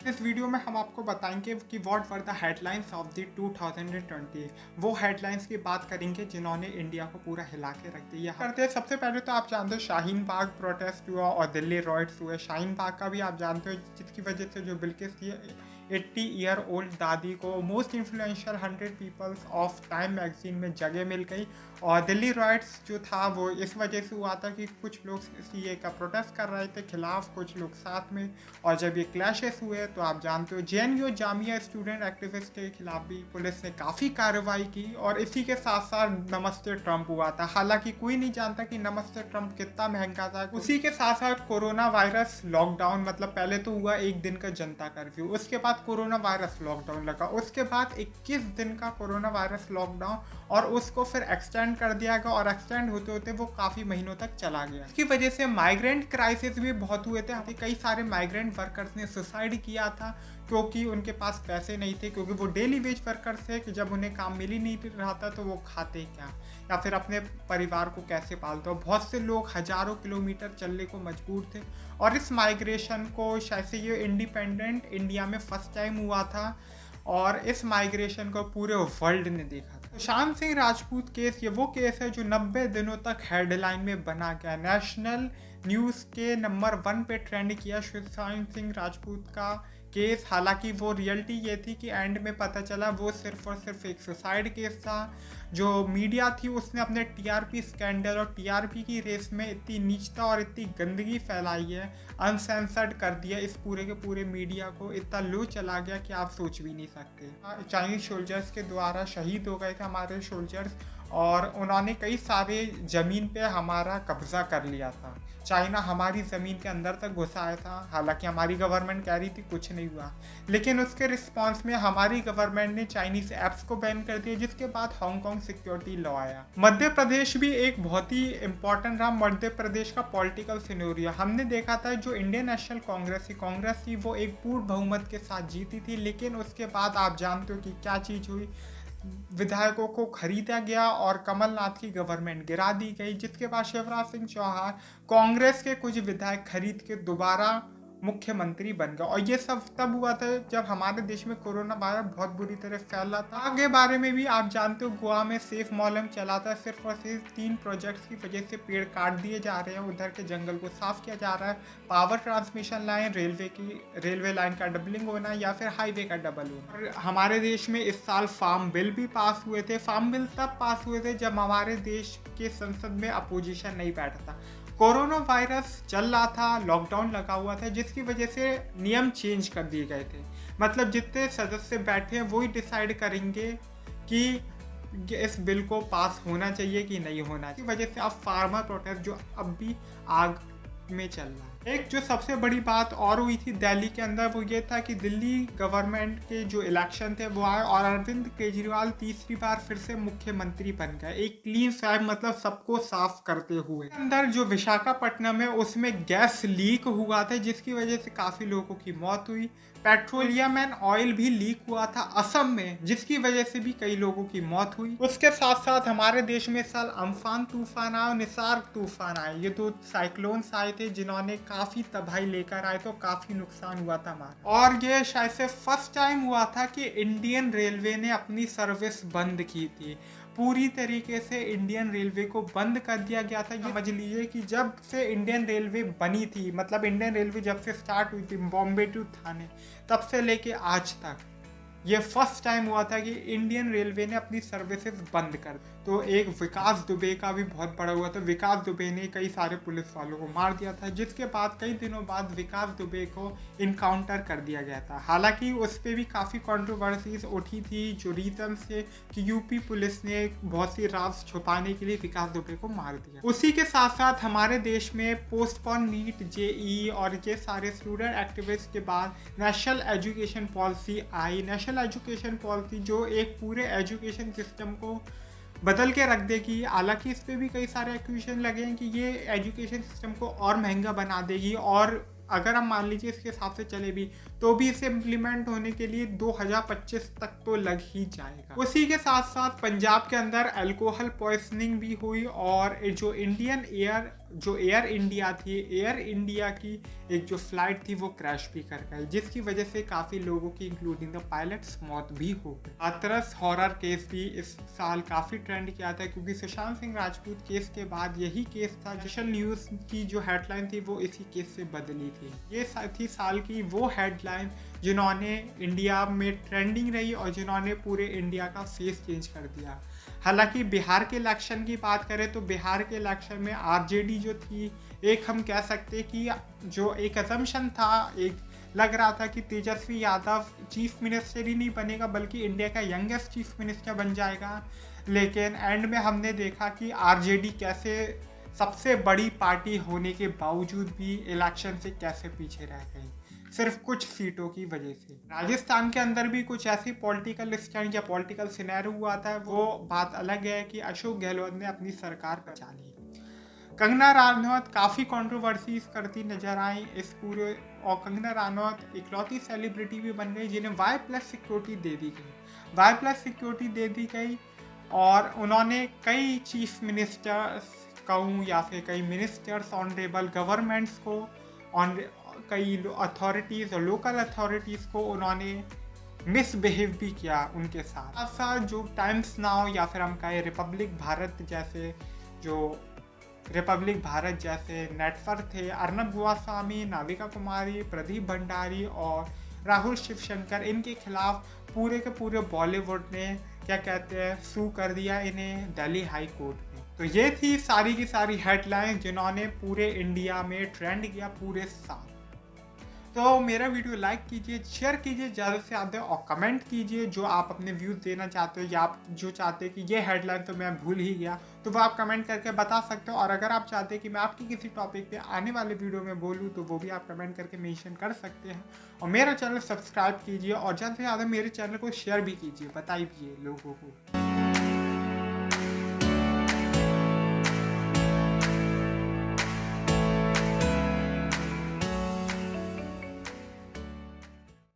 इस वीडियो में हम आपको बताएंगे कि what were the headlines of the 2020। वो हेडलाइंस की बात करेंगे जिन्होंने इंडिया को पूरा हिला के रख दिया करते हैं। सबसे पहले तो आप जानते हो शाहीन बाग प्रोटेस्ट हुआ और दिल्ली रॉयट्स हुए। शाहीन बाग का भी आप जानते हो जिसकी वजह से जो बिल्किस थी 80 ईयर ओल्ड दादी को most influential 100 peoples of Time magazine में जगह मिल गई। और दिल्ली रॉयट्स जो था वो इस वजह से हुआ था कि कुछ लोग सीए का प्रोटेस्ट कर रहे थे खिलाफ, कुछ लोग साथ में। और जब ये क्लैशेस हुए तो आप जानते हो जेएनयू जामिया स्टूडेंट एक्टिविस्ट के खिलाफ भी पुलिस ने काफ़ी कार्रवाई की। और इसी के साथ साथ नमस्ते ट्रंप हुआ था। हालांकि कोई नहीं जानता कि नमस्ते ट्रंप कितना महंगा था। उसी के साथ साथ कोरोना वायरस लॉकडाउन, मतलब पहले तो हुआ एक दिन का जनता कर्फ्यू, उसके बाद कोरोना वायरस लॉकडाउन लगा, उसके बाद 21 दिन का कोरोना वायरस लॉकडाउन और उसको फिर एक्सटेंड कर दिया गया। और एक्सटेंड होते होते वो काफ़ी महीनों तक चला गया। इसकी वजह से माइग्रेंट क्राइसिस भी बहुत हुए थे। कई सारे माइग्रेंट वर्कर्स ने सुसाइड किया था क्योंकि उनके पास पैसे नहीं थे, क्योंकि वो डेली वेज वर्कर्स थे कि जब उन्हें काम मिल ही नहीं रहा था तो वो खाते क्या या फिर अपने परिवार को कैसे पालते हो। बहुत से लोग हजारों किलोमीटर चलने को मजबूर थे। और इस माइग्रेशन को शायद से ये इंडिपेंडेंट इंडिया में फर्स्ट टाइम हुआ था और इस माइग्रेशन को पूरे वर्ल्ड ने देखा था। सुशांत सिंह राजपूत केस, ये वो केस है जो 90 दिनों तक हेडलाइन में बना गया, नेशनल न्यूज़ के नंबर 1 पे ट्रेंड किया सुशांत सिंह राजपूत का केस। हालांकि वो रियलिटी ये थी कि एंड में पता चला वो सिर्फ और सिर्फ एक सुसाइड केस था। जो मीडिया थी उसने अपने टीआरपी स्कैंडल और टीआरपी की रेस में इतनी नीचता और इतनी गंदगी फैलाई है, अनसेंसर्ड कर दिया इस पूरे के पूरे मीडिया को, इतना लो चला गया कि आप सोच भी नहीं सकते। चाइनीज सोल्जर्स के द्वारा शहीद हो गए थे हमारे सोल्जर्स और उन्होंने कई सारे ज़मीन पे हमारा कब्जा कर लिया था। चाइना हमारी ज़मीन के अंदर तक घुसा आया था। हालांकि हमारी गवर्नमेंट कह रही थी कुछ नहीं हुआ, लेकिन उसके रिस्पांस में हमारी गवर्नमेंट ने चाइनीज ऐप्स को बैन कर दिया, जिसके बाद हांगकांग सिक्योरिटी लॉ आया। मध्य प्रदेश भी एक बहुत ही इंपॉर्टेंट रहा। मध्य प्रदेश का पॉलिटिकल सिनेरियो हमने देखा था, जो इंडियन नेशनल कांग्रेस थी वो एक पूर्ण बहुमत के साथ जीती थी, लेकिन उसके बाद आप जानते हो कि क्या चीज़ हुई, विधायकों को खरीदा गया और कमलनाथ की गवर्नमेंट गिरा दी गई, जिसके बाद शिवराज सिंह चौहान कांग्रेस के कुछ विधायक खरीद के दोबारा मुख्यमंत्री बन गया। और ये सब तब हुआ था जब हमारे देश में कोरोना वायरस बहुत बुरी तरह फैल रहा था। आगे बारे में भी आप जानते हो, गोवा में सेफ मॉलम चला था, सिर्फ और सिर्फ 3 प्रोजेक्ट्स की वजह से पेड़ काट दिए जा रहे हैं, उधर के जंगल को साफ किया जा रहा है। Power transmission line, railway line का डबलिंग होना या फिर हाईवे का डबल होना। और हमारे देश में इस साल फार्म बिल भी पास हुए थे। फार्म बिल तब पास हुए थे जब हमारे देश के संसद में अपोजिशन नहीं बैठा था। कोरोना वायरस चल रहा था, लॉकडाउन लगा हुआ था, जिसकी वजह से नियम चेंज कर दिए गए थे। मतलब जितने सदस्य बैठे हैं वही डिसाइड करेंगे कि इस बिल को पास होना चाहिए कि नहीं होना। इसकी वजह से अब फार्मर प्रोटेस्ट जो अब भी आग में चल रहा है। एक जो सबसे बड़ी बात और हुई थी दिल्ली के अंदर वो ये था कि दिल्ली गवर्नमेंट के जो इलेक्शन थे वो आए और अरविंद केजरीवाल तीसरी बार फिर से मुख्यमंत्री बन गए, एक क्लीन स्वैप, मतलब सबको साफ करते हुए। अंदर जो विशाखापट्टनम है उसमें गैस लीक हुआ था, जिसकी वजह से काफी लोगों की मौत हुई। पेट्रोलियम एंड ऑयल भी लीक हुआ था असम में, जिसकी वजह से भी कई लोगों की मौत हुई। उसके साथ साथ हमारे देश में इस साल अम्फान तूफान आया और निसार तूफान आए। ये 2 साइक्लोन्स आए थे जिन्होंने काफी तबाही लेकर आए, तो काफी नुकसान हुआ था हमारा। और ये शायद से फर्स्ट टाइम हुआ था कि इंडियन रेलवे ने अपनी सर्विस बंद की थी। पूरी तरीके से इंडियन रेलवे को बंद कर दिया गया था। ये समझ लीजिए कि जब से इंडियन रेलवे बनी थी, मतलब इंडियन रेलवे जब से स्टार्ट हुई थी बॉम्बे टू थाने, तब से लेके आज तक ये फर्स्ट टाइम हुआ था कि इंडियन रेलवे ने अपनी सर्विसेज बंद कर दी। तो एक विकास दुबे का भी बहुत बड़ा हुआ था। विकास दुबे ने कई सारे पुलिस वालों को मार दिया था, जिसके बाद कई दिनों बाद विकास दुबे को इनकाउंटर कर दिया गया था। हालांकि उस पर भी काफ़ी कंट्रोवर्सीज उठी थी, जो रीजन से कि यूपी पुलिस ने बहुत सी राज छुपाने के लिए विकास दुबे को मार दिया। उसी के साथ साथ हमारे देश में पोस्टपोन नीट, जेई और ये सारे स्टूडेंट एक्टिविस्ट के बाद नेशनल एजुकेशन पॉलिसी आई। नेशनल एजुकेशन पॉलिसी जो एक पूरे एजुकेशन सिस्टम को बदल के रख देगी। हालांकि इस पे भी कई सारे एक्यूजेशन लगे हैं कि ये एजुकेशन सिस्टम को और महंगा बना देगी, और अगर हम मान लीजिए इसके हिसाब से चले भी तो भी इसे इम्प्लीमेंट होने के लिए 2025 तक तो लग ही जाएगा। उसी के साथ साथ पंजाब के अंदर अल्कोहल पॉइजनिंग भी हुई और जो इंडियन एयर जो एयर इंडिया थी, एयर इंडिया की एक जो फ्लाइट थी वो क्रैश भी कर गई, जिसकी वजह से काफ़ी लोगों की इंक्लूडिंग द पायलट्स मौत भी हो गई। हाथरस हॉरर केस भी इस साल काफ़ी ट्रेंड किया था, क्योंकि सुशांत सिंह राजपूत केस के बाद यही केस था। सोशल न्यूज़ की जो हेडलाइन थी वो इसी केस से बदली थी। ये थी साल की वो हेडलाइन जिन्होंने इंडिया में ट्रेंडिंग रही और जिन्होंने पूरे इंडिया का फेस चेंज कर दिया। हालांकि बिहार के इलेक्शन की बात करें तो बिहार के इलेक्शन में आरजेडी जो थी, एक हम कह सकते कि जो एक असम्पशन था, एक लग रहा था कि तेजस्वी यादव चीफ मिनिस्टर ही नहीं बनेगा बल्कि इंडिया का यंगेस्ट चीफ मिनिस्टर बन जाएगा। लेकिन एंड में हमने देखा कि आरजेडी कैसे सबसे बड़ी पार्टी होने के बावजूद भी इलेक्शन से कैसे पीछे रह गई, सिर्फ कुछ सीटों की वजह से। राजस्थान के अंदर भी कुछ ऐसी पॉलिटिकल स्टैंड या पॉलिटिकल सिनेरियो हुआ था, वो बात अलग है कि अशोक गहलोत ने अपनी सरकार बचा ली। कंगना रनौत काफ़ी कंट्रोवर्सीज करती नजर आई इस पूरे, और कंगना रनौत इकलौती सेलिब्रिटी भी बन गई जिन्हें Y+ सिक्योरिटी दे दी गई। Y+ सिक्योरिटी दे दी गई और उन्होंने कई चीफ मिनिस्टर्स कहूँ या फिर कई मिनिस्टर्स, ऑनरेबल गवर्नमेंट्स को, ऑन कई अथॉरिटीज़ और लोकल अथॉरिटीज़ को उन्होंने मिसबिहेव भी किया उनके साथ। ऐसा जो टाइम्स नाउ या फिर हम कहें रिपब्लिक भारत जैसे नेटवर्क थे, अर्नब गोस्वामी, नाविका कुमारी, प्रदीप भंडारी और राहुल शिवशंकर, इनके खिलाफ पूरे के पूरे बॉलीवुड ने क्या कहते हैं सू कर दिया इन्हें दिल्ली हाई कोर्ट में। तो ये थी सारी की सारी हेडलाइन जिन्होंने पूरे इंडिया में ट्रेंड किया पूरे साल। तो मेरा वीडियो लाइक कीजिए, शेयर कीजिए ज़्यादा से ज़्यादा और कमेंट कीजिए जो आप अपने व्यूज़ देना चाहते हो, या आप जो चाहते हैं कि ये हेडलाइन तो मैं भूल ही गया, तो वो आप कमेंट करके बता सकते हो। और अगर आप चाहते हैं कि मैं आपकी किसी टॉपिक पे आने वाले वीडियो में बोलूँ तो वो भी आप कमेंट करके मेंशन कर सकते हैं। और मेरा चैनल सब्सक्राइब कीजिए और ज़्यादा से ज़्यादा मेरे चैनल को शेयर भी कीजिए, बताइए लोगों को।